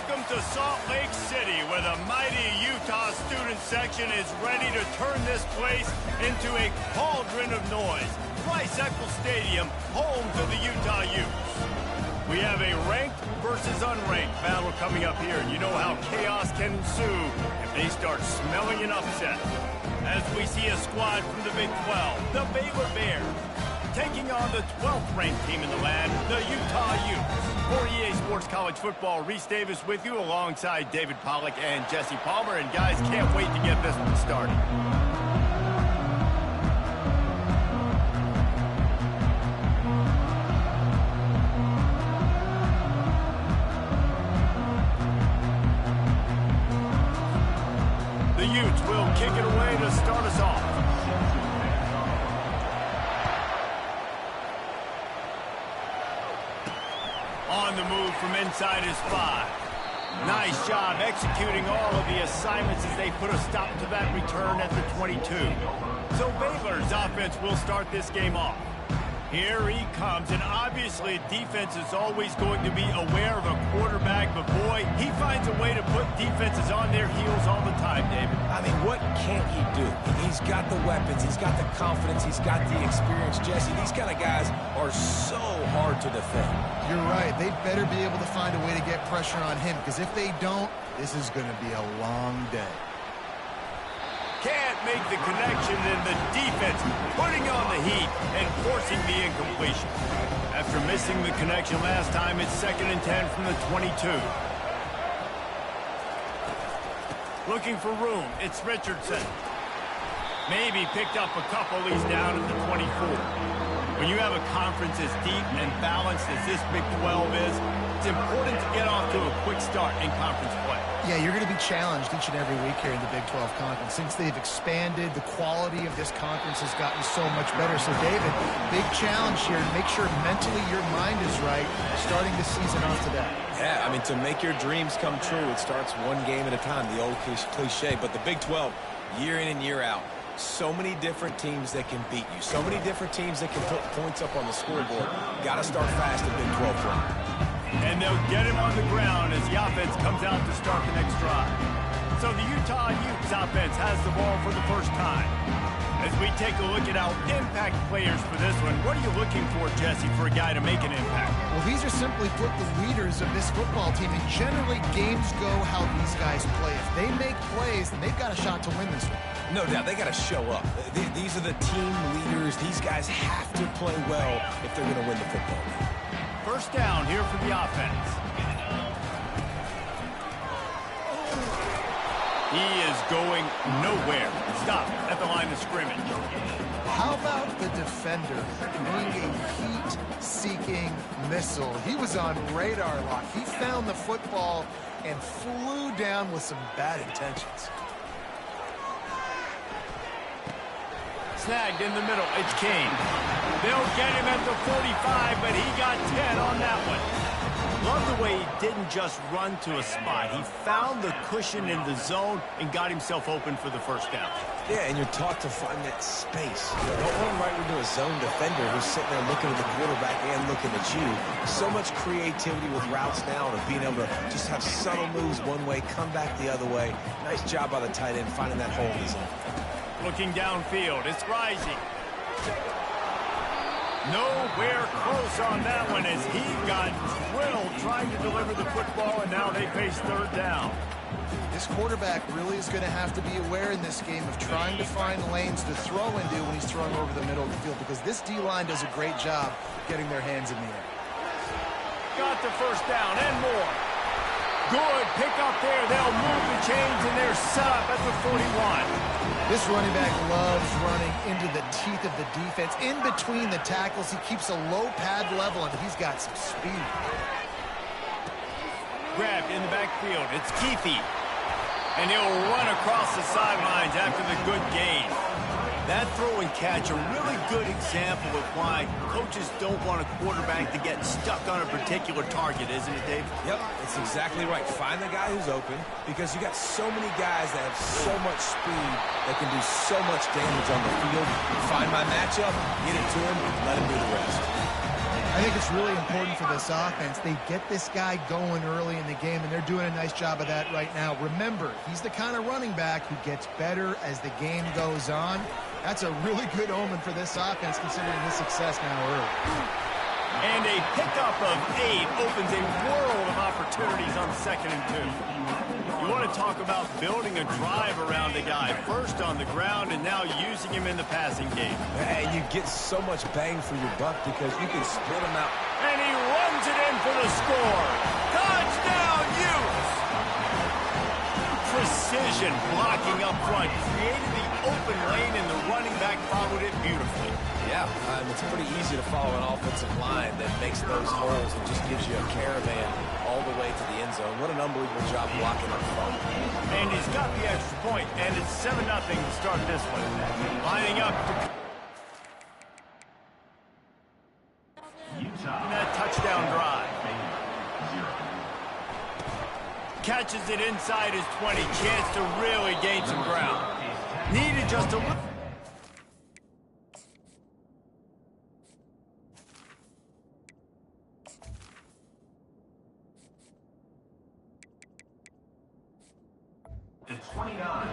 Welcome to Salt Lake City, where the mighty Utah student section is ready to turn this place into a cauldron of noise. Rice-Eccles Stadium, home to the Utah Utes. We have a ranked versus unranked battle coming up here, and you know how chaos can ensue if they start smelling an upset. As we see a squad from the Big 12, the Baylor Bears, taking on the 12th ranked team in the land, the Utah Utes. For EA Sports College Football, Reese Davis with you alongside David Pollack and Jesse Palmer. And guys, can't wait to get this one started. The Utes will kick it away to start us off. On the move from inside his 5. Nice job executing all of the assignments as they put a stop to that return at the 22. So Baylor's offense will start this game off. Here he comes, and obviously defense is always going to be aware of a quarterback, but boy, he finds a way to put defenses on their heels all the time, David. I mean, what can't he do? He's got the weapons, he's got the confidence, he's got the experience. Jesse, these kind of guys are so hard to defend. You're right. They better be able to find a way to get pressure on him, because if they don't, this is going to be a long day. Can't make the connection, and the defense putting on the heat and forcing the incompletion. After missing the connection last time, it's 2nd and 10 from the 22. Looking for room, it's Richardson. Maybe picked up a couple. He's down at the 24. When you have a conference as deep and balanced as this Big 12 is, it's important to get off to a quick start in conference play. Yeah, you're going to be challenged each and every week here in the Big 12 Conference. Since they've expanded, the quality of this conference has gotten so much better. So, David, big challenge here. Make sure mentally your mind is right starting the season off to that. Yeah, I mean, to make your dreams come true, it starts one game at a time, the old cliche. But the Big 12, year in and year out, so many different teams that can beat you. So many different teams that can put points up on the scoreboard. Got to start fast in Big 12 play. And they'll get him on the ground as the offense comes out to start the next drive. So the Utah Utes offense has the ball for the first time. As we take a look at our impact players for this one, what are you looking for, Jesse, for a guy to make an impact? Well, these are simply put the leaders of this football team, and generally games go how these guys play. If they make plays, then they've got a shot to win this one. No doubt, they got to show up. These are the team leaders. These guys have to play well if they're going to win the football game. First down here for the offense. He is going nowhere. Stop at the line of scrimmage. How about the defender being a heat-seeking missile? He was on radar lock. He found the football and flew down with some bad intentions. Snagged in the middle. It's Kane. They'll get him at the 45, but he got 10 on that one. Love the way he didn't just run to a spot. He found the cushion in the zone and got himself open for the first down. Yeah, and you're taught to find that space. You don't want him right into a zone defender who's sitting there looking at the quarterback and looking at you. So much creativity with routes now to being able to just have subtle moves one way, come back the other way. Nice job by the tight end finding that hole in the zone. Looking downfield, it's Rising. Nowhere close on that one as he got drilled trying to deliver the football, and now they face 3rd down. This quarterback really is going to have to be aware in this game of trying to find lanes to throw into when he's throwing over the middle of the field, because this D-line does a great job getting their hands in the air. Got the first down and more. Good pick up there. They'll move the chains, and they're set up at the 41. This running back loves running into the teeth of the defense. In between the tackles, he keeps a low pad level, and he's got some speed. Grabbed in the backfield. It's Keefe. And he'll run across the sidelines after the good gain. That throw and catch, a really good example of why coaches don't want a quarterback to get stuck on a particular target, isn't it, Dave? Yep, it's exactly right. Find the guy who's open, because you got so many guys that have so much speed that can do so much damage on the field. Find my matchup, get it to him, let him do the rest. I think it's really important for this offense. They get this guy going early in the game, and they're doing a nice job of that right now. Remember, he's the kind of running back who gets better as the game goes on. That's a really good omen for this offense, considering his success now early. And a pickup of 8 opens a world of opportunities on 2nd and 2. You want to talk about building a drive around a guy, first on the ground and now using him in the passing game. And you get so much bang for your buck because you can split him out. And he runs it in for the score. Touchdown, Utes! Precision blocking up front, created the open lane, and the running back followed it beautifully. Yeah, it's pretty easy to follow an offensive line that makes those holes and just gives you a caravan all the way to the end zone. What an unbelievable job blocking up front. And he's got the extra point, and it's 7-0 to start this one. Lining up to that touchdown drive. Catches it inside his 20. Chance to really gain some ground. Needed just a little.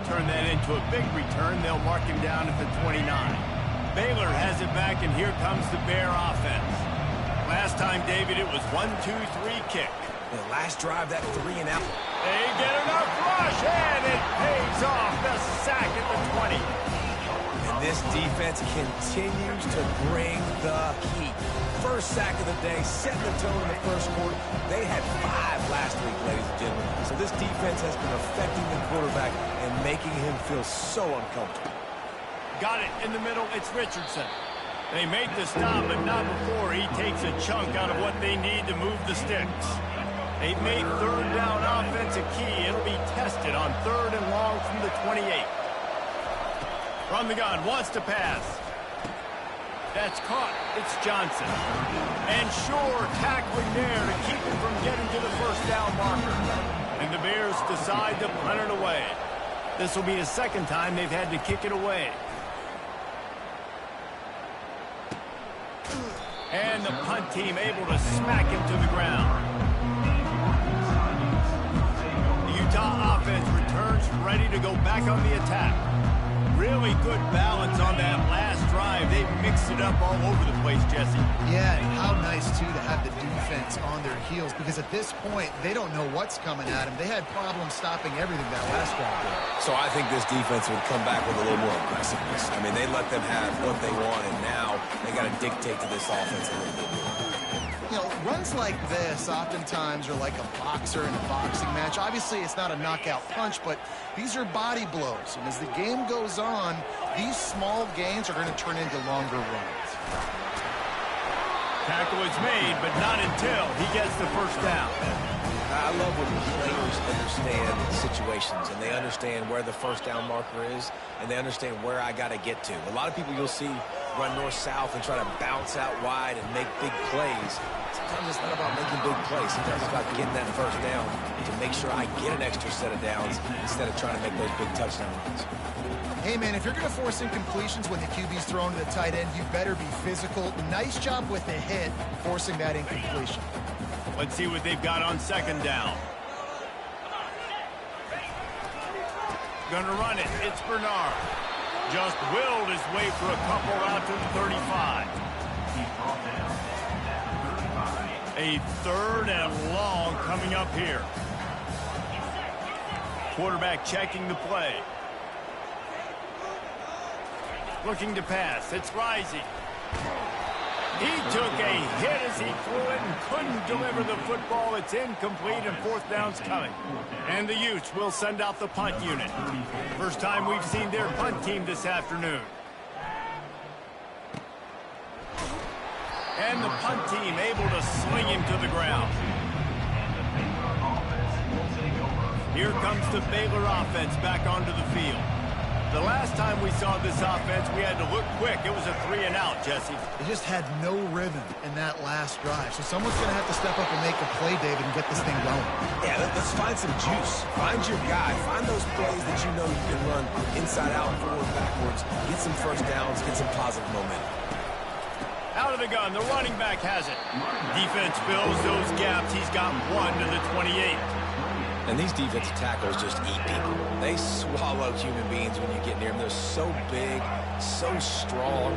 Turn that into a big return. They'll mark him down at the 29. Baylor has it back, and here comes the Bear offense. Last time, David, it was 1-2-3 kick. The last drive, that 3 and out. They get enough rush, and it pays off. The sack at the 20. And this defense continues to bring the heat. First sack of the day, setting the tone in the first quarter. They had 5 last week, ladies and gentlemen. So this defense has been affecting the quarterback and making him feel so uncomfortable. Got it in the middle. It's Richardson. They make the stop, but not before he takes a chunk out of what they need to move the sticks. They've made 3rd down offense a key. It'll be tested on 3rd and long from the 28. From the gun, wants to pass. That's caught. It's Johnson. And Shore tackling there to keep him from getting to the first down marker. And the Bears decide to punt it away. This will be the 2nd time they've had to kick it away. And the punt team able to smack him to the ground. The Utah offense returns ready to go back on the attack. Really good balance on that last drive. They mixed it up all over the place, Jesse. Yeah, and how nice, too, to have the defense on their heels, because at this point, they don't know what's coming at them. They had problems stopping everything that last drive did. So I think this defense would come back with a little more aggressiveness. I mean, they let them have what they want, and now they got to dictate to this offense a little bit more. You know, runs like this oftentimes are like a boxer in a boxing match. Obviously, it's not a knockout punch, but these are body blows. And as the game goes on, these small gains are going to turn into longer runs. Tackle is made, but not until he gets the first down. I love when players understand situations and they understand where the first down marker is and they understand where I got to get to. A lot of people you'll see run north-south and try to bounce out wide and make big plays. Sometimes it's not about making big plays. Sometimes it's about getting that first down to make sure I get an extra set of downs instead of trying to make those big touchdown runs. Hey, man, if you're going to force incompletions when the QB's thrown to the tight end, you better be physical. Nice job with the hit, forcing that incompletion. Let's see what they've got on 2nd down. Gonna run it. It's Bernard. Just willed his way for a couple out to the 35. A 3rd and long coming up here. Quarterback checking the play. Looking to pass. It's Rising. He took a hit as he threw it and couldn't deliver the football. It's incomplete and 4th down's coming. And the Utes will send out the punt unit. First time we've seen their punt team this afternoon. And the punt team able to sling him to the ground. Here comes the Baylor offense back onto the field. The last time we saw this offense, we had to look quick. It was a 3 and out, Jesse. They just had no rhythm in that last drive. So someone's going to have to step up and make a play, David, and get this thing going. Yeah, let's find some juice. Find your guy. Find those plays that you know you can run inside out, forward, backwards. Get some first downs. Get some positive momentum. Out of the gun, the running back has it. Defense fills those gaps. He's got 1 to the 28. And these defensive tackles just eat people. They swallow human beings when you get near them. They're so big, so strong.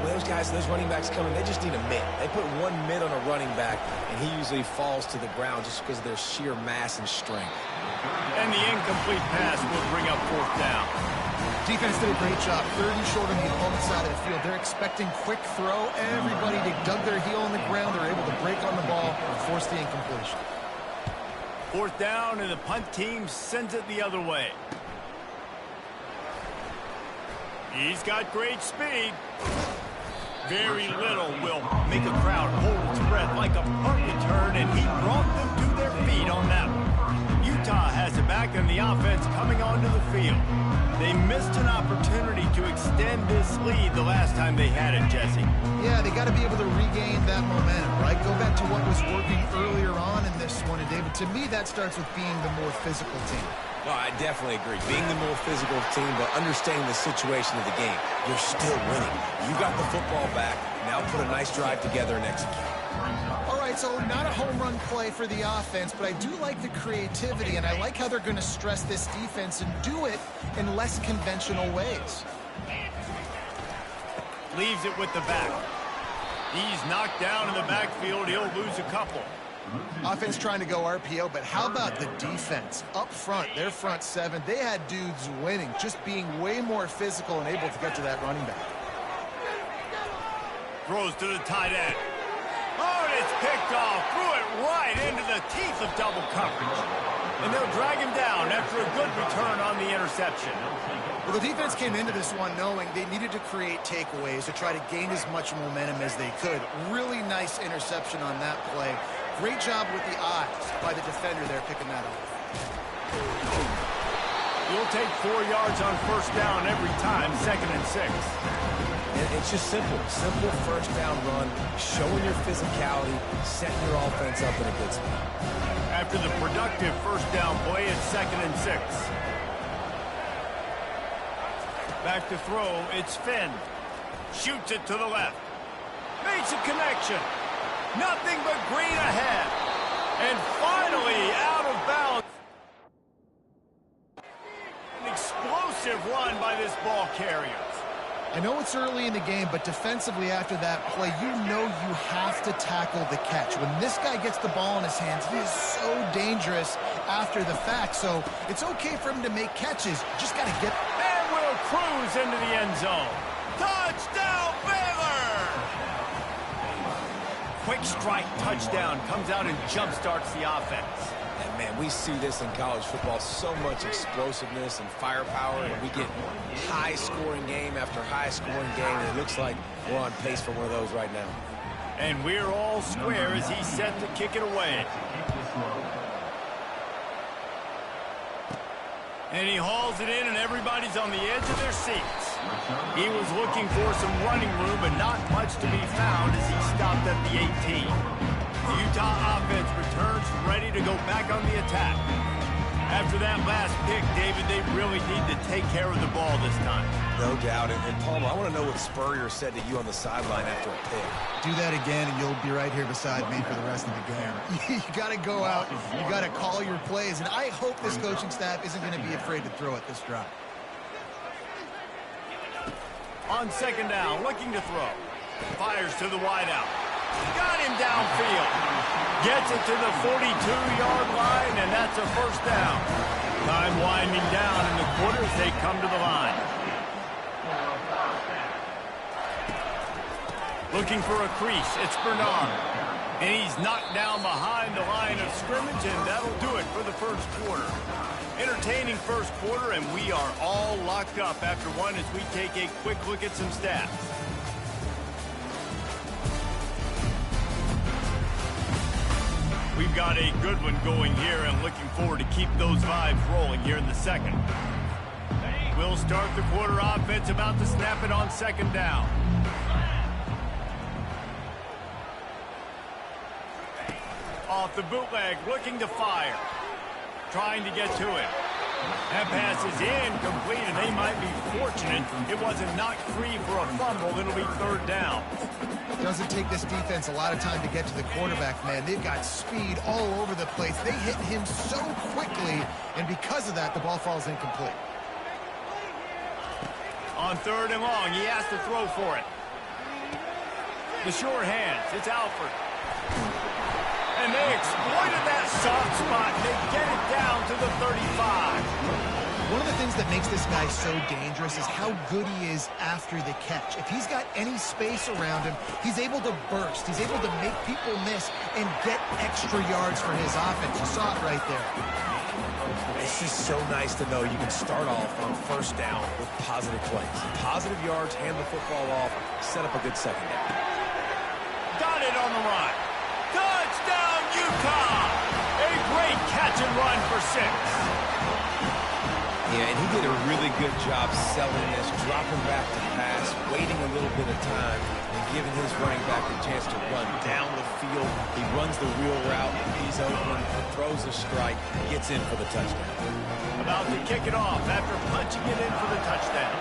When those guys, those running backs come in, they just need a mitt. They put 1 mitt on a running back, and he usually falls to the ground just because of their sheer mass and strength. And the incomplete pass will bring up 4th down. Defense did a great job. 30 short on the opponent's side of the field. They're expecting quick throw. Everybody, they dug their heel on the ground. They're able to break on the ball and force the incompletion. 4th down, and the punt team sends it the other way. He's got great speed. Very little will make a crowd hold its breath like a punt return, and he brought them to their feet on that one. Utah has it back, and the offense coming onto the field. They missed an opportunity to extend this lead the last time they had it, Jesse. Yeah, they got to be able to regain that momentum, right? Go back to what was working earlier on in this one. And, David, to me, that starts with being the more physical team. No, I definitely agree. Being the more physical team, but understanding the situation of the game. You're still winning. You got the football back. Now put a nice drive together and execute. All right, so not a home run play for the offense, but I do like the creativity, and I like how they're going to stress this defense and do it in less conventional ways. Leaves it with the back. He's knocked down in the backfield. He'll lose a couple. Offense trying to go RPO, but how about the defense? Up front, their front 7, they had dudes winning, just being way more physical and able to get to that running back. Throws to the tight end. Oh, and it's picked off. Threw it right into the teeth of double coverage. And they'll drag him down after a good return on the interception. Well, the defense came into this one knowing they needed to create takeaways to try to gain as much momentum as they could. Really nice interception on that play. Great job with the eyes by the defender there picking that up. You'll take 4 yards on 1st down every time, 2nd and 6. It's just simple. Simple 1st down run, showing your physicality, setting your offense up in a good spot. After the productive 1st down play, it's 2nd and 6. Back to throw, it's Finn. Shoots it to the left. Makes a connection. Nothing but green ahead. And finally out of bounds. An explosive run by this ball carrier. I know it's early in the game, but defensively after that play, you know you have to tackle the catch. When this guy gets the ball in his hands, he is so dangerous after the fact. So it's okay for him to make catches. Just got to get... And will cruise into the end zone. Touchdown, Baylor! Quick strike touchdown comes out and jumpstarts the offense. And, man, we see this in college football, so much explosiveness and firepower, and we get high-scoring game after high-scoring game, and it looks like we're on pace for one of those right now. And we're all square as he's set to kick it away. And he hauls it in, and everybody's on the edge of their seats. He was looking for some running room, but not much to be found as he stopped at the 18. The Utah offense returns ready to go back on the attack. After that last pick, David, they really need to take care of the ball this time. No doubt. And Palmer, I want to know what Spurrier said to you on the sideline after a pick. Do that again, and you'll be right here beside me for the rest of the game. You got to go out. You got to call your plays. And I hope this coaching staff isn't going to be afraid to throw at this drive. On 2nd down, looking to throw. Fires to the wideout. Got him downfield. Gets it to the 42-yard line, and that's a 1st down. Time winding down in the quarter as they come to the line. Looking for a crease, it's Bernard. And he's knocked down behind the line of scrimmage, and that'll do it for the 1st quarter. Entertaining 1st quarter, and we are all locked up after one as we take a quick look at some stats. We've got a good one going here and looking forward to keep those vibes rolling here in the 2nd. We'll start the quarter offense, about to snap it on 2nd down. Off the bootleg, looking to fire. Trying to get to it. That pass is incomplete, and they might be fortunate decision. It wasn't knocked free for a fumble. It'll be third down. Doesn't take this defense a lot of time to get to the quarterback, man. They've got speed all over the place. They hit him so quickly, and because of that, the ball falls incomplete. On third and long, he has to throw for it. The sure hands, it's Alford. And they exploited that soft spot. They get it down to the 35. One of the things that makes this guy so dangerous is how good he is after the catch. If he's got any space around him, he's able to burst. He's able to make people miss and get extra yards for his offense. You saw it right there. It's just so nice to know you can start off on first down with positive plays. Positive yards, hand the football off, set up a good second down. Got it on the run. Touchdown, Utah! A great catch and run for 6. Yeah, and he did a really good job selling this, dropping back to pass, waiting a little bit of time, and giving his running back a chance to run down the field. He runs the wheel route, he's open, throws a strike, gets in for the touchdown. About to kick it off after punching it in for the touchdown.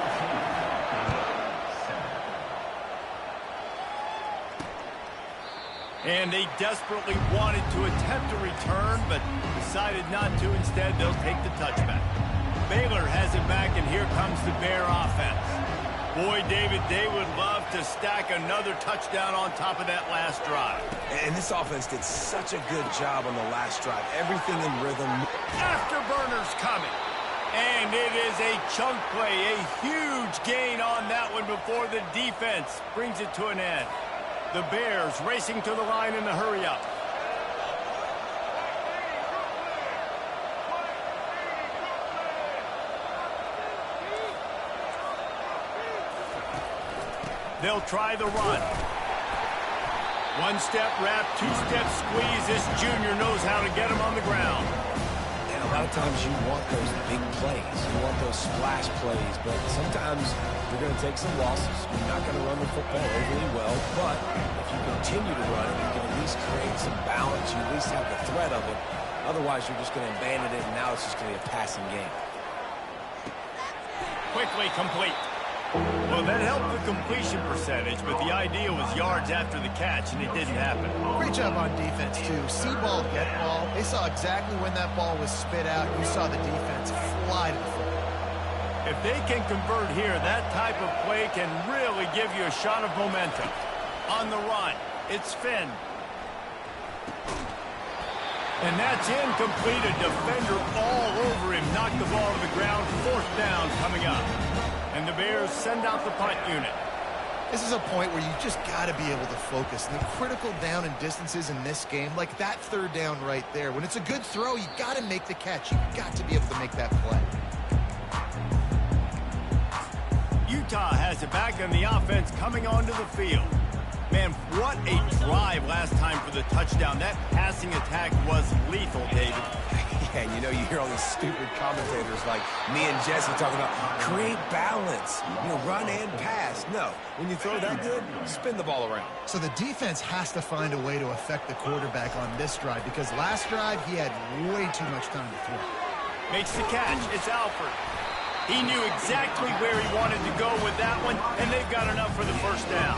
And they desperately wanted to attempt a return, but decided not to. Instead, they'll take the touchback. Baylor has it back, and here comes the Bear offense. Boy, David, they would love to stack another touchdown on top of that last drive. And this offense did such a good job on the last drive. Everything in rhythm. Afterburners coming. And it is a chunk play, a huge gain on that one before the defense brings it to an end. The Bears racing to the line in the hurry-up. They'll try the run. One-step wrap, two-step squeeze. This junior knows how to get him on the ground. And a lot of times you want those big plays. You want those splash plays, but sometimes you're going to take some losses. You're not going to run the football overly well, but if you continue to run it, you can at least create some balance. You at least have the threat of it. Otherwise, you're just going to abandon it, and now it's just going to be a passing game. Quickly complete. Well, that helped the completion percentage, but the idea was yards after the catch, and it didn't happen. Great job on defense, too. See ball, get ball. They saw exactly when that ball was spit out. You saw the defense fly to the football. If they can convert here, that type of play can really give you a shot of momentum. On the run, it's Finn. And that's incomplete. A defender all over him. Knocked the ball to the ground. Fourth down coming up. And the Bears send out the punt unit. This is a point where you just got to be able to focus. The critical down and distances in this game, like that third down right there. When it's a good throw, you got to make the catch. You got to be able to make that play. Utah has it back, and the offense coming onto the field. Man, what a drive last time for the touchdown. That passing attack was lethal, David. And you know, you hear all these stupid commentators like me and Jesse talking about create balance, you know, run and pass. No, when you throw that good, spin the ball around. So the defense has to find a way to affect the quarterback on this drive, because last drive he had way too much time to throw. Makes the catch. It's Alford. He knew exactly where he wanted to go with that one, and they've got enough for the first down.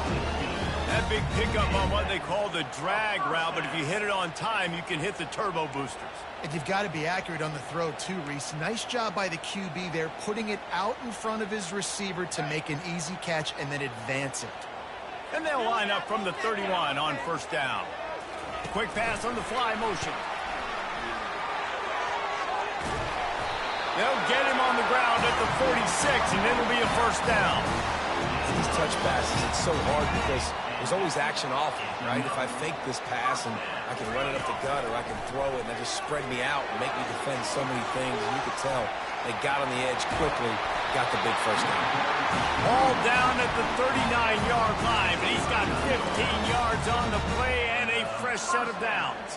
That big pickup on what they call the drag route, but if you hit it on time, you can hit the turbo boosters. And you've got to be accurate on the throw too, Reese. Nice job by the QB there, putting it out in front of his receiver to make an easy catch and then advance it. And they'll line up from the 31 on first down. Quick pass on the fly motion. They'll get him on the ground at the 46, and it'll be a first down. These touch passes, it's so hard because there's always action off it, right? If I fake this pass and I can run it up the gut, or I can throw it and they just spread me out and make me defend so many things. And you could tell they got on the edge quickly, got the big first down. All down at the 39-yard line, but he's got 15 yards on the play and a fresh set of downs.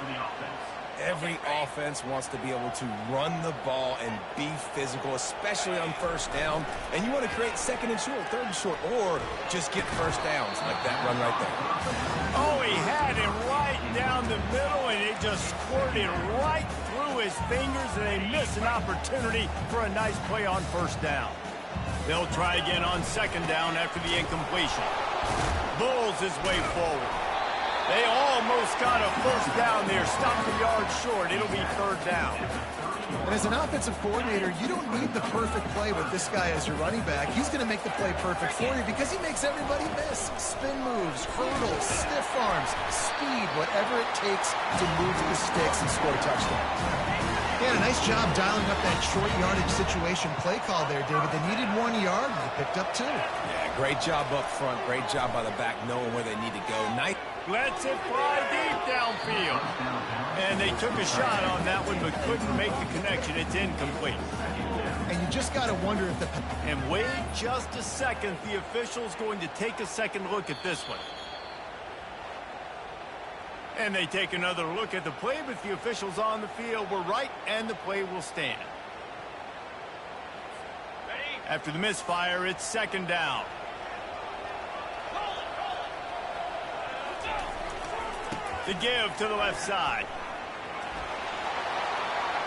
Every offense wants to be able to run the ball and be physical, especially on first down. And you want to create second and short, third and short, or just get first downs like that run right there. Oh, he had him right down the middle, and it just squirted right through his fingers, and they missed an opportunity for a nice play on first down. They'll try again on second down after the incompletion. Bulls his way forward. They almost got a first down there. Stopped the yard short. It'll be third down. And as an offensive coordinator, you don't need the perfect play with this guy as your running back. He's going to make the play perfect for you because he makes everybody miss. Spin moves, hurdles, stiff arms, speed, whatever it takes to move the sticks and score touchdowns. Yeah, a nice job dialing up that short yardage situation play call there, David. They needed 1 yard, and they picked up 2. Yeah, great job up front. Great job by the back knowing where they need to go. Nice. Lets it fly deep downfield. And they took a shot on that one, but couldn't make the connection. It's incomplete. And you just got to wonder if the... And wait just a second. The official's going to take a second look at this one. And they take another look at the play, but the officials on the field were right, and the play will stand. After the misfire, it's second down. To give to the left side.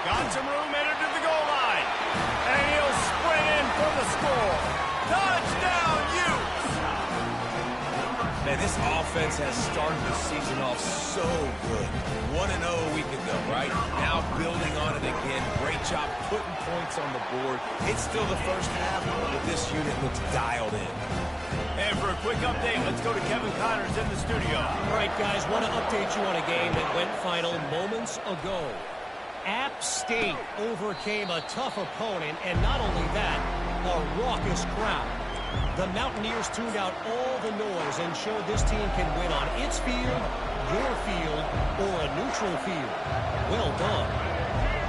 Got some room, entered to the goal line. And he'll sprint in for the score. Touchdown, Utes! Man, this offense has started the season off so good. 1-0 a week ago, right? Now building on it again. Great job putting points on the board. It's still the first half, but this unit looks dialed in. And for a quick update, let's go to Kevin Connors in the studio. All right, guys, want to update you on a game that went final moments ago. App State overcame a tough opponent, and not only that, a raucous crowd. The Mountaineers tuned out all the noise and showed this team can win on its field, your field, or a neutral field. Well done.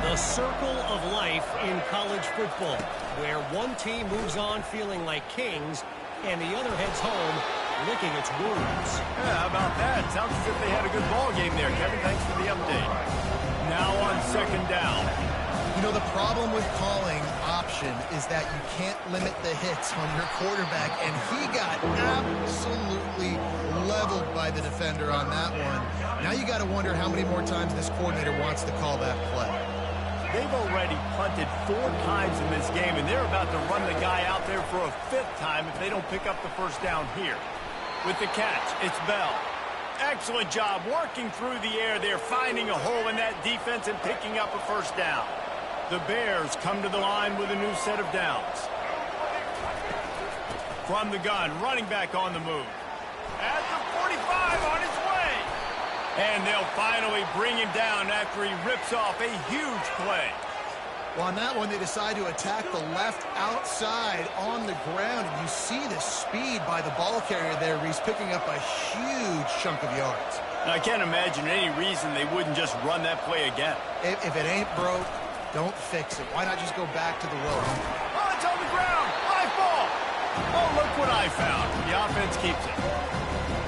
The circle of life in college football, where one team moves on feeling like kings, and the other heads home licking its wounds. Yeah, how about that? Sounds as if they had a good ball game there, Kevin. Thanks for the update. Now on second down. You know, the problem with calling option is that you can't limit the hits on your quarterback, and he got absolutely leveled by the defender on that one. Now you got to wonder how many more times this coordinator wants to call that play. They've already punted 4 times in this game, and they're about to run the guy out there for a 5th time if they don't pick up the first down here. With the catch, it's Bell. Excellent job working through the air there, finding a hole in that defense and picking up a first down. The Bears come to the line with a new set of downs. From the gun, running back on the move. At the 45 on his way. And they'll finally bring him down after he rips off a huge play. Well, on that one, they decide to attack the left outside on the ground, and you see the speed by the ball carrier there. He's picking up a huge chunk of yards. I can't imagine any reason they wouldn't just run that play again. If it ain't broke, don't fix it. Why not just go back to the road? Oh, it's on the ground. High ball. Oh, look what I found. The offense keeps it.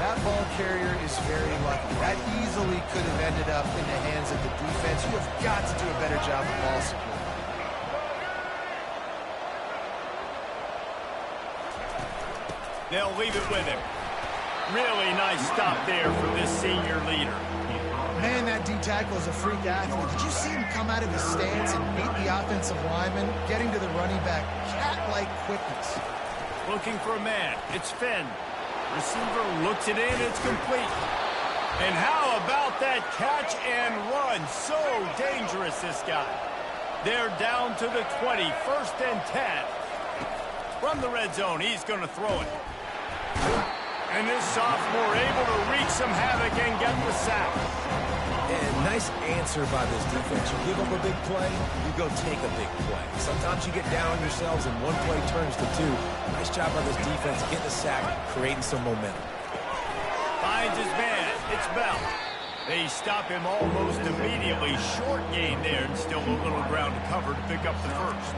That ball carrier is very lucky. That easily could have ended up in the hands of the defense. You have got to do a better job of ball security. They'll leave it with him. Really nice stop there for this senior leader. Man, that D-tackle is a freak athlete. Did you see him come out of his stance and beat the offensive lineman, getting to the running back? Cat-like quickness. Looking for a man. It's Finn. Receiver looks it in. It's complete. And how about that catch and run? So dangerous, this guy. They're down to the 20. 1st and 10. From the red zone, he's going to throw it. And this sophomore able to wreak some havoc and get the sack. And nice answer by this defense. You give up a big play, you go take a big play. Sometimes you get down on yourselves and one play turns to 2. Nice job by this defense getting the sack, creating some momentum. Finds his man. It's Bell. They stop him almost immediately. Short gain there, and still a little ground to cover to pick up the first.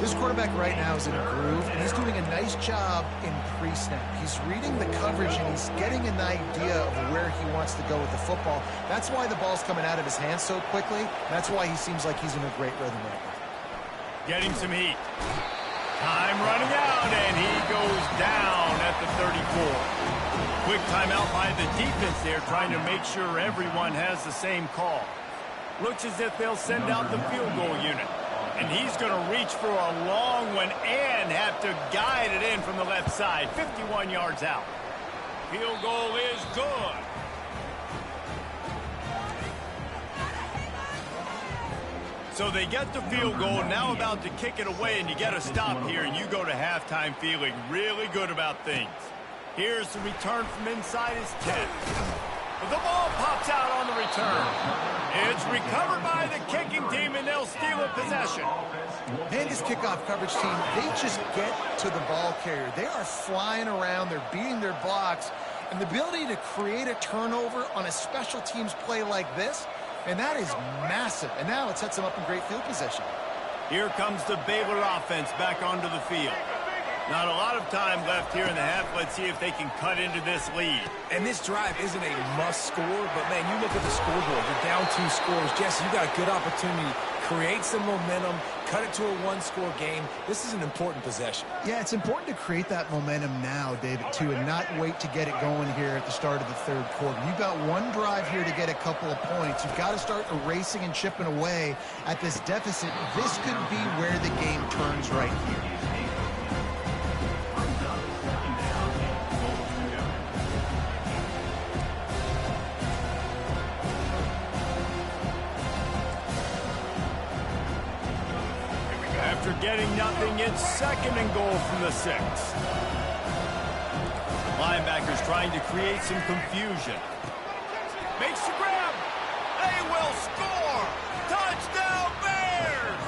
This quarterback right now is in a groove, and he's doing a nice job in pre-snap. He's reading the coverage, and he's getting an idea of where he wants to go with the football. That's why the ball's coming out of his hands so quickly. That's why he seems like he's in a great rhythm right now. Getting some heat. Time running out, and he goes down at the 34. Quick timeout by the defense there, trying to make sure everyone has the same call. Looks as if they'll send out the field goal unit. And he's going to reach for a long one and have to guide it in from the left side. 51 yards out. Field goal is good. So they get the field goal, now about to kick it away, and you get a stop here, and you go to halftime feeling really good about things. Here's the return from inside his 10. But the ball pops out on the return. It's recovered by the kicking team, and they'll steal a possession. And this kickoff coverage team, they just get to the ball carrier. They are flying around. They're beating their blocks. And the ability to create a turnover on a special teams play like this, and that is massive. And now it sets them up in great field position. Here comes the Baylor offense back onto the field. Not a lot of time left here in the half. Let's see if they can cut into this lead. And this drive isn't a must score, but, man, you look at the scoreboard. You're down 2 scores. Jesse, you got a good opportunity. Create some momentum. Cut it to a 1-score game. This is an important possession. Yeah, it's important to create that momentum now, David, too, and not wait to get it going here at the start of the third quarter. You've got one drive here to get a couple of points. You've got to start erasing and chipping away at this deficit. This could be where the game turns right here. After getting nothing, it's 2nd and goal from the 6. Linebackers trying to create some confusion. Makes the grab. They will score. Touchdown, Bears!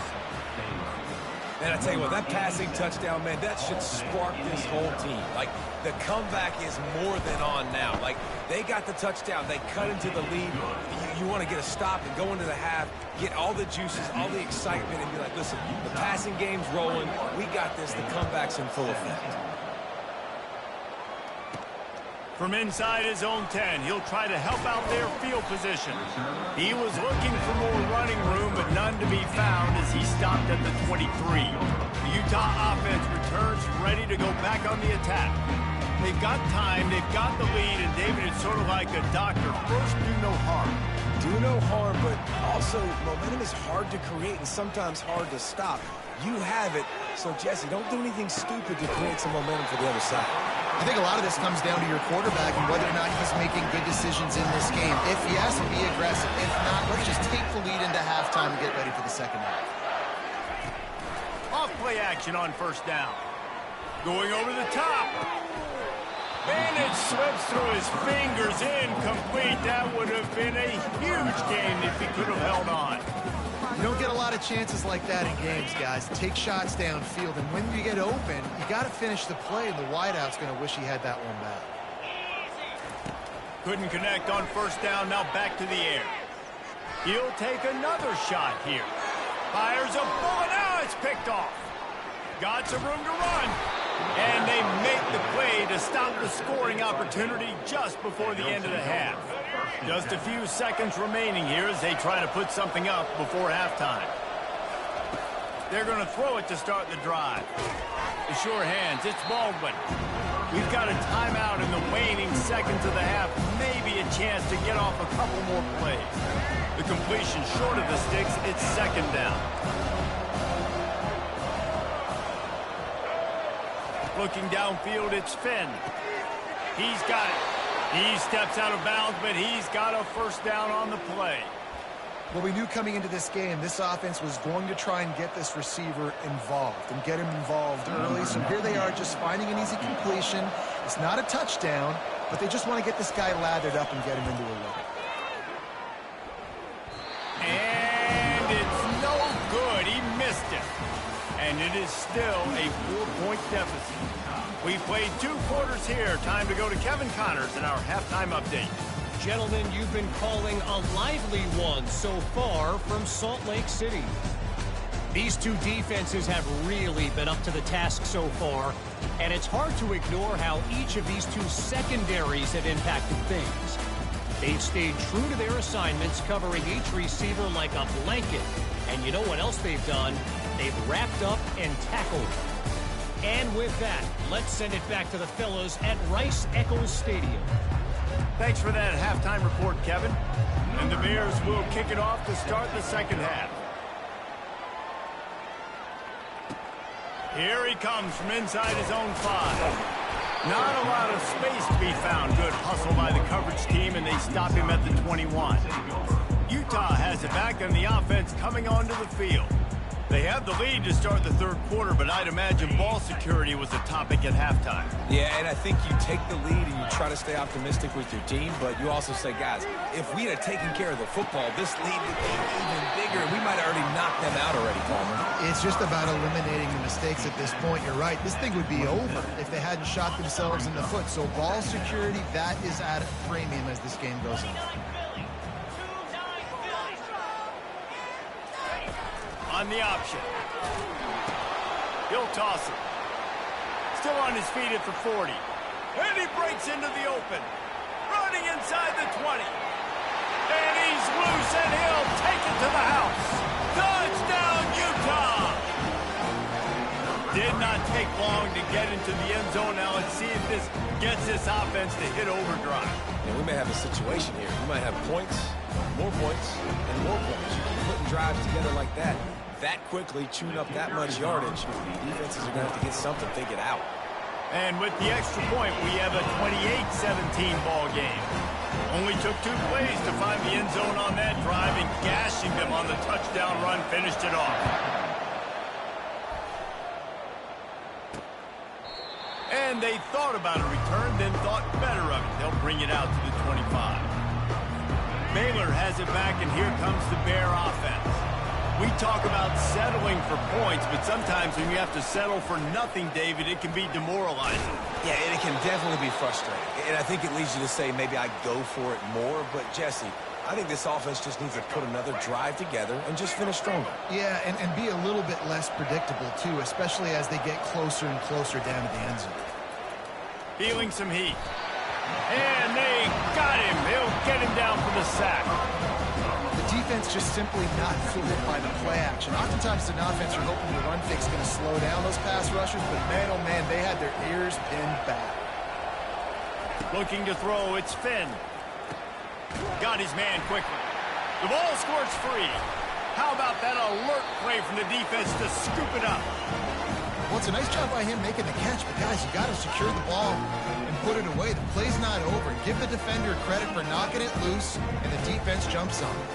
Man, I tell you what, that passing touchdown, man, that should spark this whole team. Like, the comeback is more than on now. Like, they got the touchdown. They cut into the lead. You want to get a stop and go into the half, get all the juices, all the excitement, and be like, listen, the passing game's rolling. We got this. The comeback's in full effect. From inside his own 10, he'll try to help out their field position. He was looking for more running room, but none to be found as he stopped at the 23. The Utah offense returns ready to go back on the attack. They've got time, they've got the lead, and David, it's sort of like a doctor. First, do no harm. Do no harm, but also momentum is hard to create and sometimes hard to stop. You have it, so Jesse, don't do anything stupid to create some momentum for the other side. I think a lot of this comes down to your quarterback and whether or not he's making good decisions in this game. If yes, be aggressive. If not, let's just take the lead into halftime and get ready for the second half. Off play action on 1st down. Going over the top. And it slips through his fingers, incomplete. That would have been a huge game if he could have held on. You don't get a lot of chances like that in games, guys. Take shots downfield, and when you get open, you got to finish the play, and the wideout's going to wish he had that one back. Couldn't connect on 1st down, now back to the air. He'll take another shot here. Fires a bullet, now it's picked off. Got some room to run. And they make the play to stop the scoring opportunity just before the end of the half. Just a few seconds remaining here as they try to put something up before halftime. They're going to throw it to start the drive. The sure hands, it's Baldwin. We've got a timeout in the waning seconds of the half. Maybe a chance to get off a couple more plays. The completion short of the sticks, it's 2nd down. Looking downfield, it's Finn. He's got it. He steps out of bounds, but he's got a 1st down on the play. Well, we knew coming into this game, this offense was going to try and get this receiver involved and get him involved early. So here they are just finding an easy completion. It's not a touchdown, but they just want to get this guy lathered up and get him into a look. And it's no good. He missed it. And it is still a 4-point deficit. We played 2 quarters here. Time to go to Kevin Connors in our halftime update. Gentlemen, you've been calling a lively one so far from Salt Lake City. These two defenses have really been up to the task so far, and it's hard to ignore how each of these two secondaries have impacted things. They've stayed true to their assignments, covering each receiver like a blanket. And you know what else they've done? They've wrapped up and tackled. And with that, let's send it back to the fellas at Rice-Eccles Stadium. Thanks for that halftime report, Kevin. And the Bears will kick it off to start the second half. Here he comes from inside his own 5. Not a lot of space to be found. Good hustle by the coverage team, and they stop him at the 21. Utah has it back, and the offense coming onto the field. They have the lead to start the third quarter, but I'd imagine ball security was a topic at halftime. Yeah, and I think you take the lead and you try to stay optimistic with your team, but you also say, guys, if we had taken care of the football, this lead would be even bigger, and we might have already knocked them out already, Palmer. It's just about eliminating the mistakes at this point. You're right. This thing would be over if they hadn't shot themselves in the foot. So ball security, that is at a premium as this game goes on. On the option. He'll toss it. Still on his feet at the 40. And he breaks into the open. Running inside the 20. And he's loose, and he'll take it to the house. Touchdown, Utah! Did not take long to get into the end zone. Now let's see if this gets this offense to hit overdrive. And we may have a situation here. We might have points, and more points. You keep putting drives together like that quickly, chewing up that much yardage, defenses are going to have to get something figured out. And with the extra point, we have a 28-17 ball game. Only took 2 plays to find the end zone on that drive, and gashing them on the touchdown run finished it off. And they thought about a return, then thought better of it. They'll bring it out to the 25. Baylor has it back, and here comes the Bear offense. We talk about settling for points, but sometimes when you have to settle for nothing, David, it can be demoralizing. Yeah, and it can definitely be frustrating. And I think it leads you to say maybe I go for it more. But, Jesse, I think this offense just needs to put another drive together and just finish stronger. Yeah, and be a little bit less predictable, too, especially as they get closer and closer down to the end zone. Feeling some heat. And they got him. He'll get him down for the sack. The defense just simply not fooled by the play action. Oftentimes, an offense you're hoping the run fix is going to slow down those pass rushers, but man, oh man, they had their ears pinned back. Looking to throw, it's Finn. Got his man quickly. The ball squirts free. How about that alert play from the defense to scoop it up? Well, it's a nice job by him making the catch, but guys, you got to secure the ball and put it away. The play's not over. Give the defender credit for knocking it loose, and the defense jumps on it.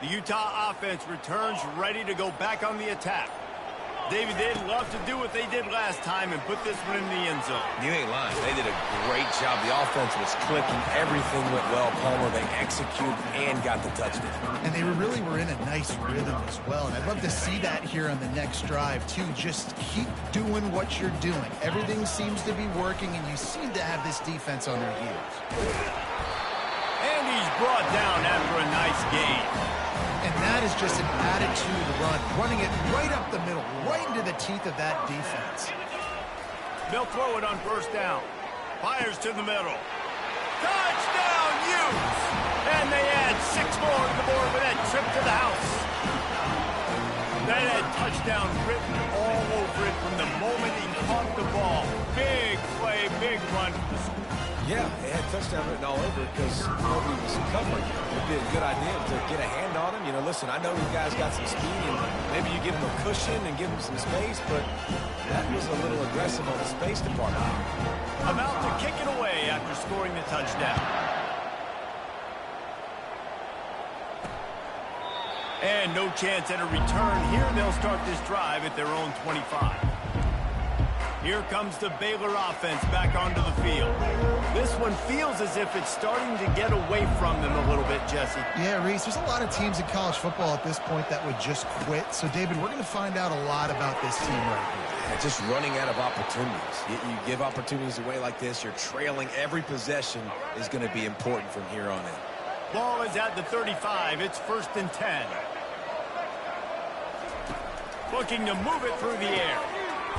The Utah offense returns ready to go back on the attack. David, they'd love to do what they did last time and put this one in the end zone. You ain't lying. They did a great job. The offense was clicking. Everything went well, Palmer. They executed and got the touchdown. And they really were in a nice rhythm as well. And I'd love to see that here on the next drive, too. Just keep doing what you're doing. Everything seems to be working, and you seem to have this defense on their heels. And he's brought down after a nice gain. And that is just an attitude run, running it right up the middle, right into the teeth of that defense. They'll throw it on first down. Fires to the middle. Touchdown, Utes! And they add 6 more to the board with that trip to the house. That had touchdown written all over it from the moment he caught the ball. Big play, big run for the school. Yeah, they had touchdown written all over it because nobody was covering. It would be a good idea to get a hand on him. You know, listen, I know you guys got some speed, and maybe you give him a cushion and give him some space, but that was a little aggressive on the space department. About to kick it away after scoring the touchdown. And no chance at a return here. They'll start this drive at their own 25. Here comes the Baylor offense back onto the field. This one feels as if it's starting to get away from them a little bit, Jesse. Yeah, Reese, there's a lot of teams in college football at this point that would just quit. So, David, we're going to find out a lot about this team right here. Yeah, just running out of opportunities. You give opportunities away like this, you're trailing. Every possession is going to be important from here on in. Ball is at the 35. It's 1st and 10. Looking to move it through the air.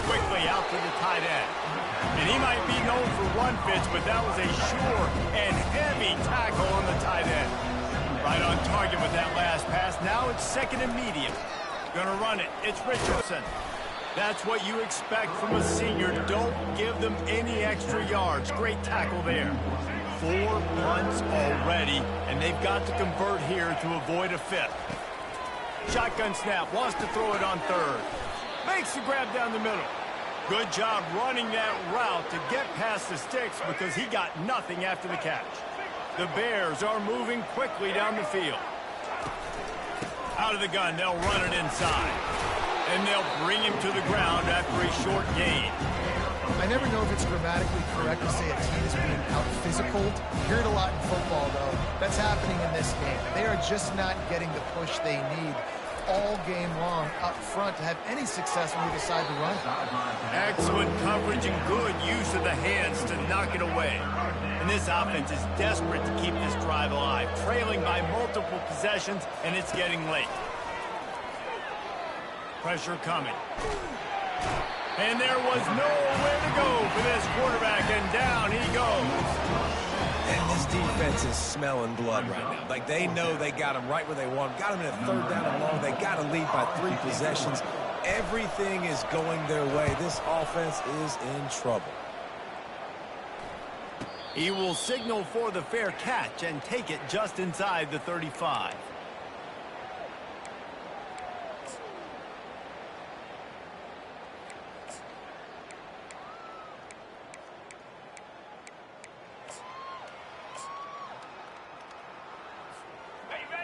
Quickly out to the tight end. And he might be known for run fits, but that was a sure and heavy tackle on the tight end. Right on target with that last pass. Now it's 2nd and medium. Gonna run it. It's Richardson. That's what you expect from a senior. Don't give them any extra yards. Great tackle there. 4 punts already, and they've got to convert here to avoid a 5th. Shotgun snap, wants to throw it on 3rd. Makes the grab down the middle. Good job running that route to get past the sticks because he got nothing after the catch. The Bears are moving quickly down the field. Out of the gun, they'll run it inside. And they'll bring him to the ground after a short gain. I never know if it's grammatically correct to say a team is being out-physicaled. You hear it a lot in football, though. That's happening in this game. They are just not getting the push they need all game long up front to have any success when you decide to run. Excellent coverage and good use of the hands to knock it away. And this offense is desperate to keep this drive alive, trailing by multiple possessions, and it's getting late. Pressure coming. And there was nowhere to go for this quarterback, and down he goes. And this defense is smelling blood right now. Like, they know they got him right where they want him. Got him in a 3rd down and long. They got to lead by 3 possessions. Everything is going their way. This offense is in trouble. He will signal for the fair catch and take it just inside the 35.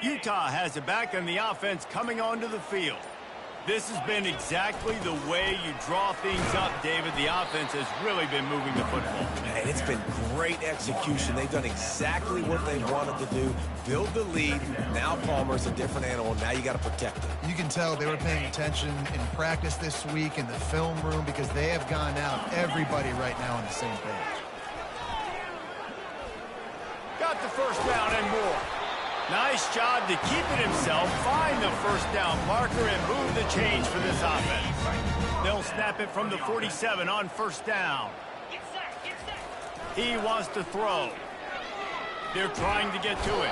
Utah has it back and the offense coming onto the field. This has been exactly the way you draw things up, David. The offense has really been moving the football. And it's been great execution. They've done exactly what they wanted to do. Build the lead. Now Palmer's a different animal. Now you got to protect him. You can tell they were paying attention in practice this week in the film room because they have gone out, everybody right now on the same page. Got the first down and more. Nice job to keep it himself, find the first down marker, and move the change for this offense. They'll snap it from the 47 on first down. He wants to throw. They're trying to get to it.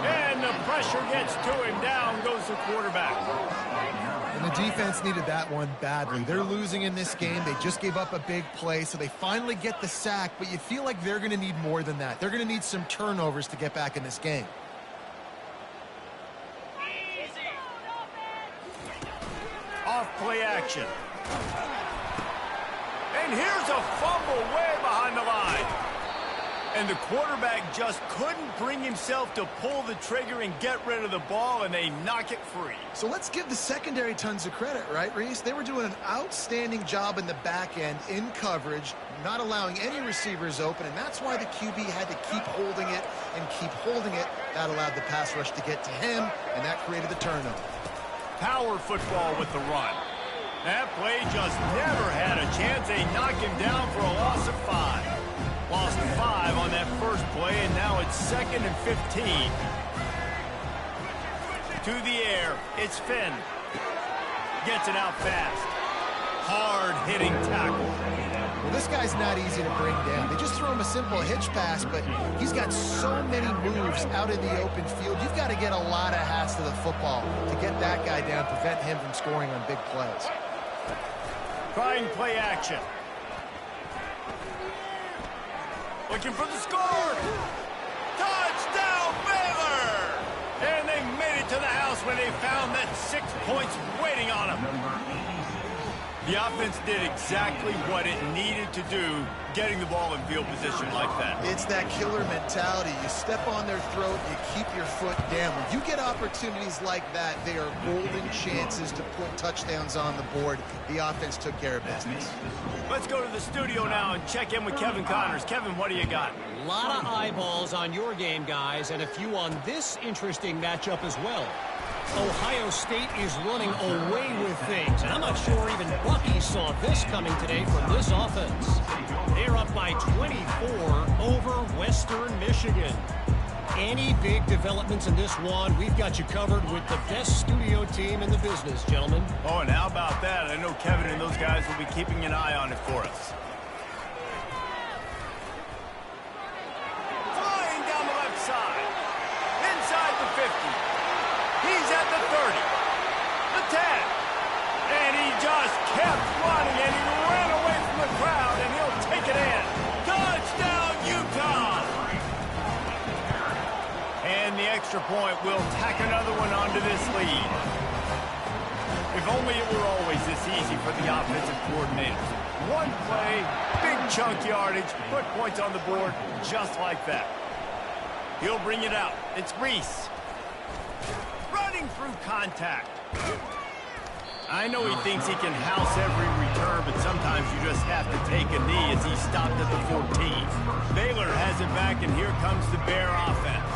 And the pressure gets to him. Down goes the quarterback. And the defense needed that one badly. They're losing in this game. They just gave up a big play, so they finally get the sack, but you feel like they're going to need more than that. They're going to need some turnovers to get back in this game. Off play action. And here's a fumble way behind the line. And the quarterback just couldn't bring himself to pull the trigger and get rid of the ball, and they knock it free. So let's give the secondary tons of credit, right, Reese? They were doing an outstanding job in the back end, in coverage, not allowing any receivers open, and that's why the QB had to keep holding it and keep holding it. That allowed the pass rush to get to him, and that created the turnover. Power football with the run. That play just never had a chance. They knock him down for a loss of 5. Lost 5 on that first play, and now it's 2nd and 15. To the air, it's Finn. Gets it out fast. Hard-hitting tackle. Well, this guy's not easy to bring down. They just throw him a simple hitch pass, but he's got so many moves out in the open field. You've got to get a lot of hats to the football to get that guy down, prevent him from scoring on big plays. Trying play action. Looking for the score. Touchdown, Baylor! And they made it to the house when they found that 6 points waiting on them. The offense did exactly what it needed to do, getting the ball in field position like that. It's that killer mentality. You step on their throat, you keep your foot down. When you get opportunities like that, they are golden chances to put touchdowns on the board. The offense took care of business. Let's go to the studio now and check in with Kevin Connors. Kevin, what do you got? A lot of eyeballs on your game, guys, and a few on this interesting matchup as well. Ohio State is running away with things, and I'm not sure even Bucky saw this coming today from this offense. They're up by 24 over Western Michigan. Any big developments in this one, we've got you covered with the best studio team in the business, gentlemen. Oh, and how about that? I know Kevin and those guys will be keeping an eye on it for us. Flying down the left side. Inside the 50. He's at the 30, the 10, and he just kept running, and he ran away from the crowd, and he'll take it in. Touchdown, Utah! extra point will tack another one onto this lead. If only it were always this easy for the offensive coordinators. One play, big chunk yardage, put points on the board just like that. He'll bring it out. It's Reese. Running through contact. I know he thinks he can house every return, but sometimes you just have to take a knee as he stopped at the 14. Baylor has it back, and here comes the Bear offense.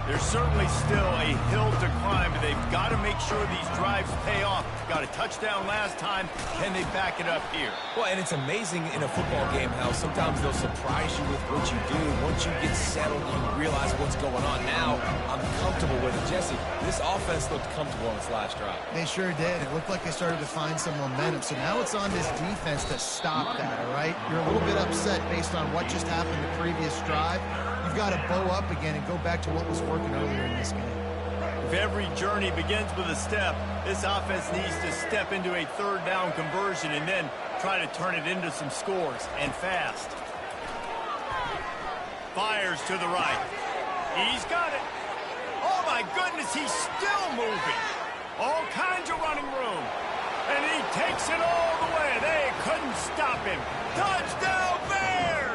There's certainly still a hill to climb, but they've got to make sure these drives pay off. Got a touchdown last time. Can they back it up here? Well, and it's amazing in a football game how sometimes they'll surprise you with what you do. Once you get settled, you realize what's going on. Now, I'm comfortable with it. Jesse, this offense looked comfortable on its last drive. They sure did. It looked like they started to find some momentum. So now it's on this defense to stop that, all right? You're a little bit upset based on what just happened the previous drive. You've got to bow up again and go back to what was working earlier in this game. If every journey begins with a step, this offense needs to step into a third down conversion and then try to turn it into some scores, and fast. Fires to the right. He's got it. Oh, my goodness, he's still moving. All kinds of running room. And he takes it all the way. They couldn't stop him. Touchdown, Bears!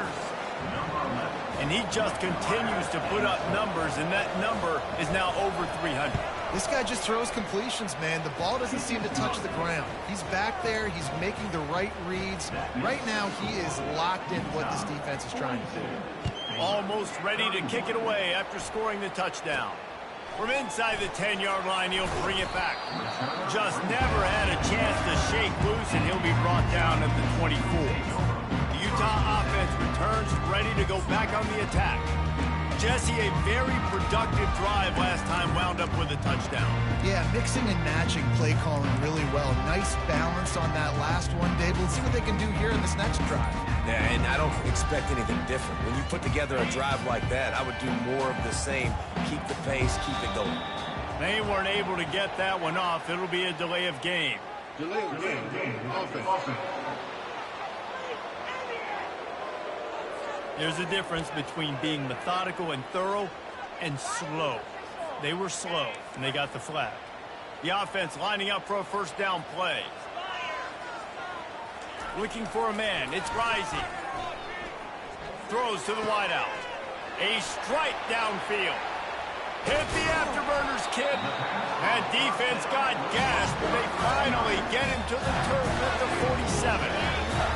And he just continues to put up numbers, and that number is now over 300. This guy just throws completions, man. The ball doesn't seem to touch the ground. He's back there. He's making the right reads. Right now, he is locked in what this defense is trying to do. Almost ready to kick it away after scoring the touchdown. From inside the 10-yard line, he'll bring it back. Just never had a chance to shake loose, and he'll be brought down at the 24. The Utah offense returns ready to go back on the attack. Jesse, a very productive drive last time wound up with a touchdown. Yeah, mixing and matching play calling really well. Nice balance on that last one, Dave. Let's see what they can do here in this next drive. Yeah, and I don't expect anything different. When you put together a drive like that, I would do more of the same. Keep the pace, keep it going. They weren't able to get that one off. It'll be a delay of game. Delay of game. Offense. There's a difference between being methodical and thorough and slow. They were slow, and they got the flag. The offense lining up for a first down play. Looking for a man. It's Rising. Throws to the wideout. A strike downfield. Hit the afterburners, kid. That defense got gassed, but they finally get him to the turf at the 47.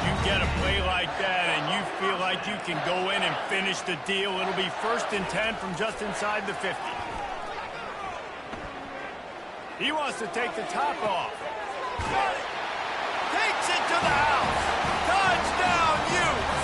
You get a play like that, and you feel like you can go in and finish the deal. It'll be 1st and 10 from just inside the 50. He wants to take the top off. Got it. Takes it to the house. Touchdown, Utes.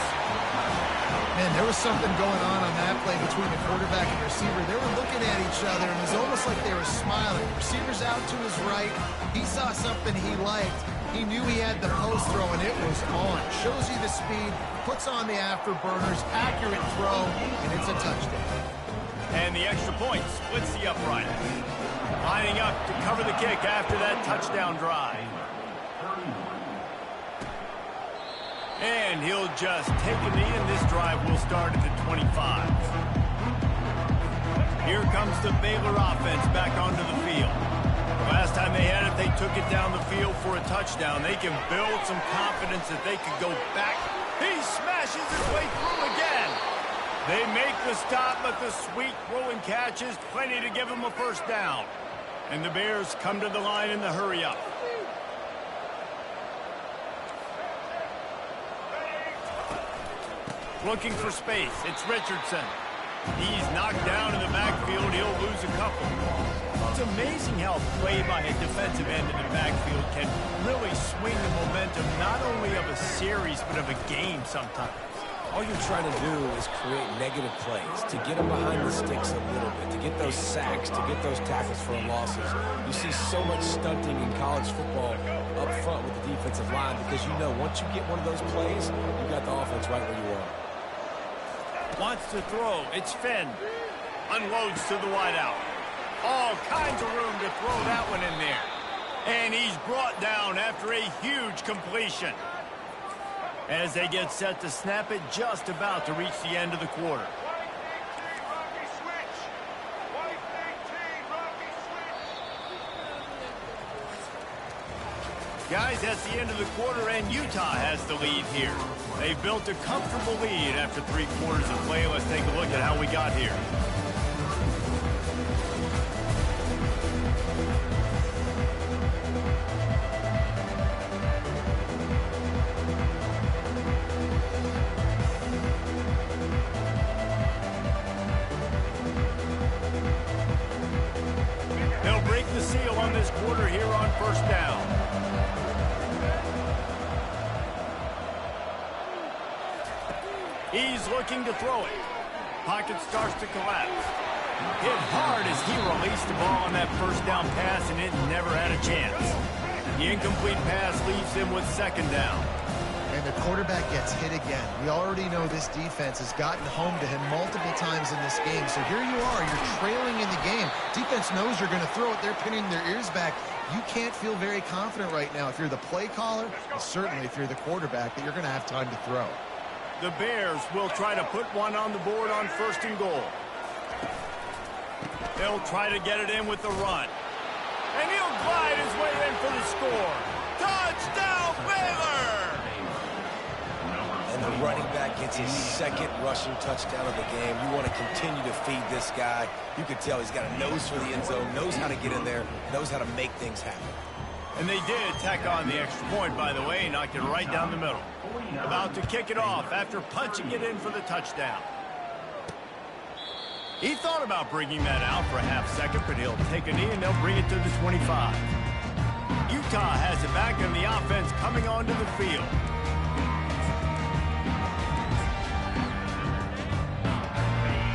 Man, there was something going on that play between the quarterback and receiver. They were looking at each other, and it was almost like they were smiling. Receiver's out to his right. He saw something he liked. He knew he had the post throw, and it was on. Shows you the speed, puts on the afterburners, accurate throw, and it's a touchdown. And the extra point splits the upright. Lining up to cover the kick after that touchdown drive. And he'll just take a knee, and this drive will start at the 25. Here comes the Baylor offense back onto the field. Last time they had it, they took it down the field for a touchdown. They can build some confidence that they could go back. He smashes his way through again. They make the stop, but the sweet throw and catch is plenty to give them a first down. And the Bears come to the line in the hurry-up. Looking for space. It's Richardson. He's knocked down in the backfield. He'll lose a couple. It's amazing how play by a defensive end in the backfield can really swing the momentum not only of a series but of a game sometimes. All you're trying to do is create negative plays, to get them behind the sticks a little bit, to get those sacks, to get those tackles for losses. You see so much stunting in college football up front with the defensive line because you know once you get one of those plays, you got the offense right where you are. Wants to throw. It's Finn. Unloads to the wideout. All kinds of room to throw that one in there. And he's brought down after a huge completion. As they get set to snap it, just about to reach the end of the quarter. Guys, that's the end of the quarter, and Utah has the lead here. They've built a comfortable lead after 3 quarters of play. Let's take a look at how we got here. They'll break the seal on this quarter here on first down. He's looking to throw it. Pocket starts to collapse. Hit hard as he released the ball on that first down pass, and it never had a chance. The incomplete pass leaves him with second down. And the quarterback gets hit again. We already know this defense has gotten home to him multiple times in this game. So here you are, you're trailing in the game. Defense knows you're going to throw it. They're pinning their ears back. You can't feel very confident right now if you're the play caller, and certainly if you're the quarterback, that you're going to have time to throw. The Bears will try to put one on the board on first and goal. They'll try to get it in with the run. And he'll glide his way in for the score. Touchdown, Baylor! And the running back gets his second rushing touchdown of the game. You want to continue to feed this guy. You can tell he's got a nose for the end zone, knows how to get in there, knows how to make things happen. And they did tack on the extra point, by the way, knocked it right down the middle. About to kick it off after punching it in for the touchdown. He thought about bringing that out for a half second, but he'll take a knee and they'll bring it to the 25. Utah has it back and the offense coming onto the field.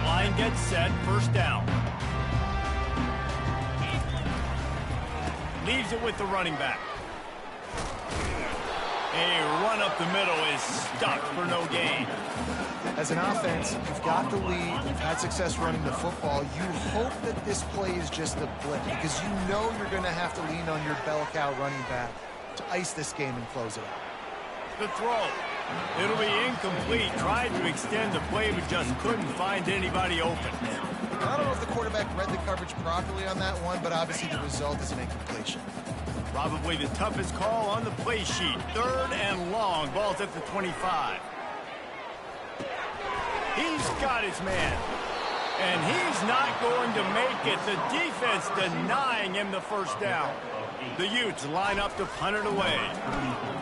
Line gets set, first down. Leaves it with the running back. A run up the middle is stuck for no gain. As an offense, you've got the lead, you've had success running the football. You hope that this play is just a blip because you know you're going to have to lean on your bell cow running back to ice this game and close it out. The throw. It'll be incomplete. Tried to extend the play, but just couldn't find anybody open. I don't know if the quarterback read the coverage properly on that one, but obviously the result is an incompletion. Probably the toughest call on the play sheet. Third and long. Ball's at the 25. He's got his man. And he's not going to make it. The defense denying him the first down. The Utes line up to punt it away.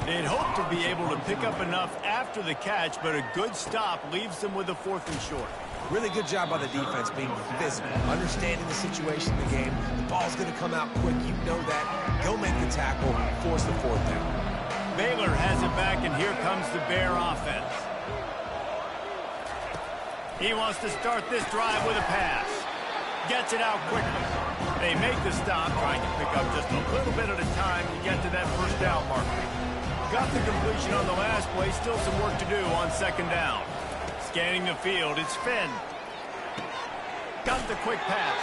They'd hope to be able to pick up enough after the catch, but a good stop leaves them with a 4th and short. Really good job by the defense being physical, understanding the situation in the game. The ball's going to come out quick. You know that. Go make the tackle, force the 4th down. Baylor has it back, and here comes the Bear offense. He wants to start this drive with a pass. Gets it out quickly. They make the stop, trying to pick up just a little bit at a time to get to that first down marker. Got the completion on the last play. Still some work to do on second down. Scanning the field, it's Finn. Got the quick pass.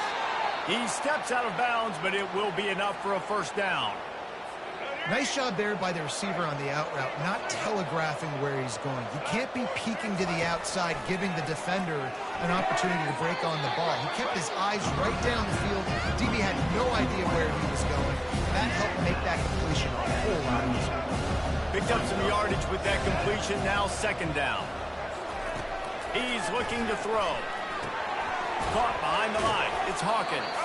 He steps out of bounds, but it will be enough for a first down. Nice job there by the receiver on the out route, not telegraphing where he's going. You can't be peeking to the outside, giving the defender an opportunity to break on the ball. He kept his eyes right down the field. DB had no idea where he was going. That helped make that completion a whole lot easier. Picked up some yardage with that completion, now second down. He's looking to throw. Caught behind the line. It's Hawkins.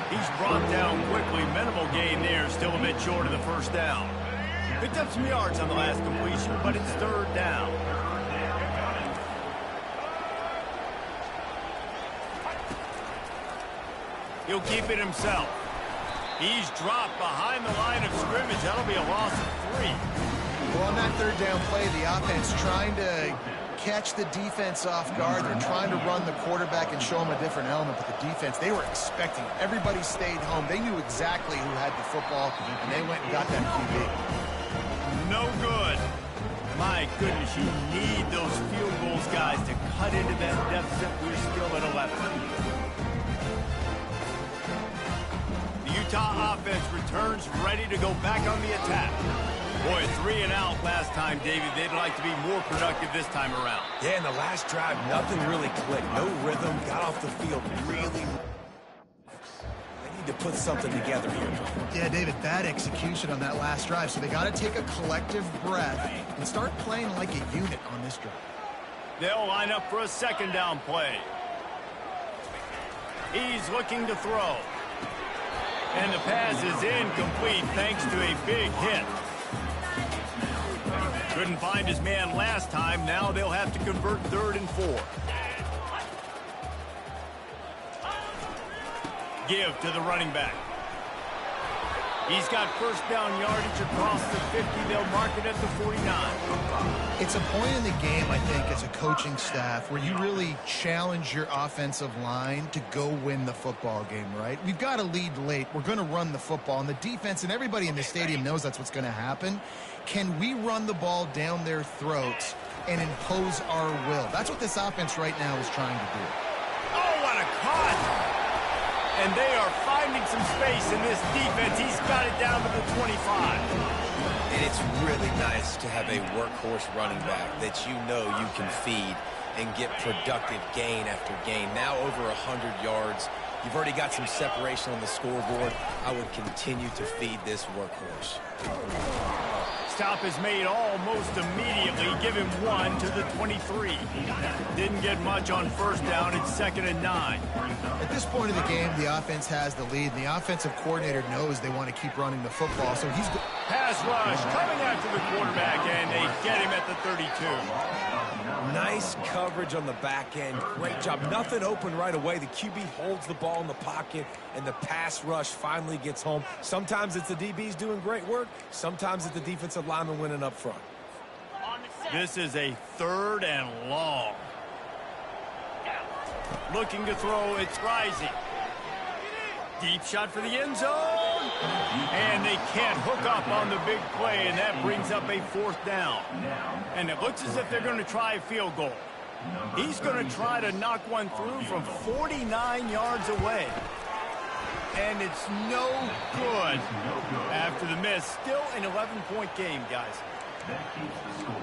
He's brought down quickly. Minimal gain there. Still a bit short of the first down. Picked up some yards on the last completion, but it's third down. He'll keep it himself. He's dropped behind the line of scrimmage. That'll be a loss of 3. Well, on that third down play, the offense trying to catch the defense off guard. They're trying to run the quarterback and show him a different element, but the defense, they were expecting it. Everybody stayed home. They knew exactly who had the football, and they went and got that QB. No good. My goodness, you need those field goals, guys, to cut into that deficit. We're still at 11. The Utah offense returns ready to go back on the attack. Boy, 3 and out last time, David. They'd like to be more productive this time around. Yeah, in the last drive, nothing really clicked. No rhythm, got off the field really. They need need to put something together here. Yeah, David, bad execution on that last drive. So they got to take a collective breath and start playing like a unit on this drive. They'll line up for a second down play. He's looking to throw. And the pass is incomplete thanks to a big hit. Couldn't find his man last time. Now they'll have to convert 3rd and 4. Give to the running back. He's got first down yardage across the 50. They'll mark it at the 49. It's a point in the game, I think, as a coaching staff where you really challenge your offensive line to go win the football game, right? We've got to lead late. We're going to run the football. And the defense and everybody in the stadium knows that's what's going to happen. Can we run the ball down their throats and impose our will? That's what this offense right now is trying to do. Oh, what a cut! And they are finding some space in this defense. He's got it down to the 25. And it's really nice to have a workhorse running back that you know you can feed and get productive gain after gain. Now over 100 yards. You've already got some separation on the scoreboard. I would continue to feed this workhorse. Stop is made almost immediately. Give him 1 to the 23. Didn't get much on first down. It's 2nd and 9. At this point of the game, the offense has the lead, and the offensive coordinator knows they want to keep running the football, so he's... Pass rush coming after the quarterback, and they get him at the 32. Nice coverage on the back end. Great job. Nothing open right away. The QB holds the ball in the pocket, and the pass rush finally gets home. Sometimes it's the DBs doing great work. Sometimes it's the defensive lineman winning up front. This is a 3rd and long. Looking to throw, it's Rising. Deep shot for the end zone. And they can't hook up on the big play, and that brings up a 4th down. And it looks as if they're going to try a field goal. He's going to try to knock one through from 49 yards away. And it's no good after the miss. Still an 11-point game, guys. That keeps the score.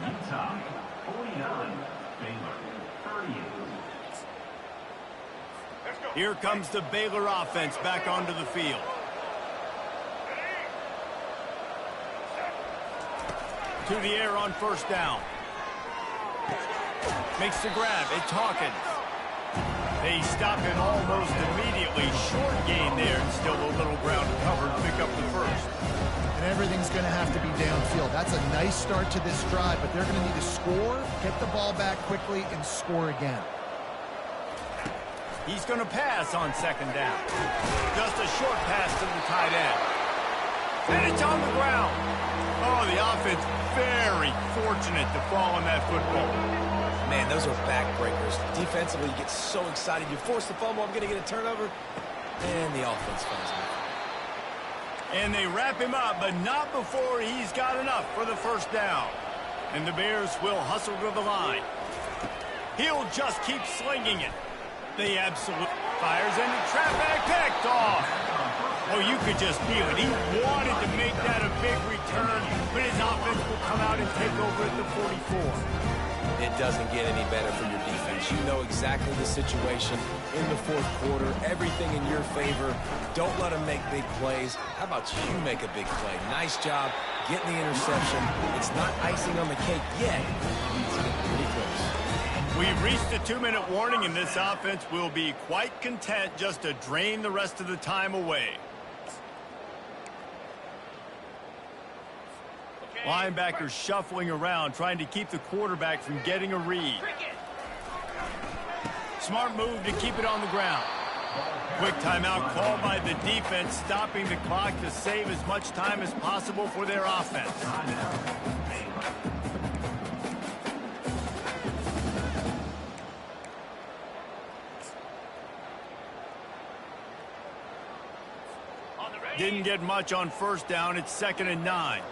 Utah 49, Baylor 38. Here comes the Baylor offense back onto the field. To the air on first down. Makes the grab. It's Hawkins. They stop him almost immediately. Short gain there. Still a little ground covered. Pick up the first. And everything's going to have to be downfield. That's a nice start to this drive, but they're going to need to score, get the ball back quickly, and score again. He's going to pass on second down. Just a short pass to the tight end. And it's on the ground. Oh, the offense very fortunate to fall on that football. Man, those are backbreakers. Defensively, you get so excited. You force the fumble, I'm going to get a turnover. And the offense finds me. And they wrap him up, but not before he's got enough for the first down. And the Bears will hustle to the line. He'll just keep slinging it. They absolutely fires, and the trap back picked off. Oh, you could just feel it. He wanted to make that a big return, but his offense will come out and take over at the 44. It doesn't get any better for your defense. You know exactly the situation in the 4th quarter. Everything in your favor. Don't let them make big plays. How about you make a big play? Nice job getting the interception. It's not icing on the cake yet. It's getting pretty close. We've reached a 2-minute warning, and this offense will be quite content just to drain the rest of the time away. Linebackers shuffling around, trying to keep the quarterback from getting a read. Smart move to keep it on the ground. Quick timeout called by the defense, stopping the clock to save as much time as possible for their offense. Didn't get much on first down. It's 2nd and 9.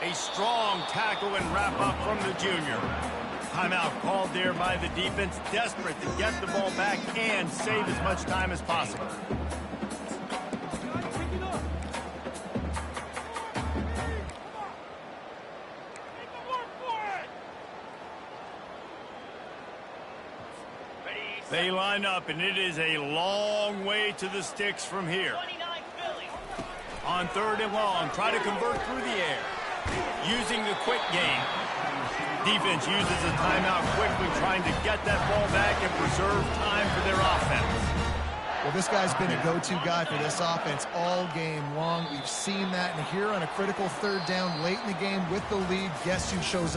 A strong tackle and wrap up from the junior. Timeout called there by the defense, desperate to get the ball back and save as much time as possible. They line up, and it is a long way to the sticks from here. On 3rd and long, try to convert through the air. Using the quick game. Defense uses a timeout quickly, trying to get that ball back and preserve time for their offense. Well, this guy's been a go-to guy for this offense all game long. We've seen that, and here on a critical 3rd down late in the game with the lead, guess who shows up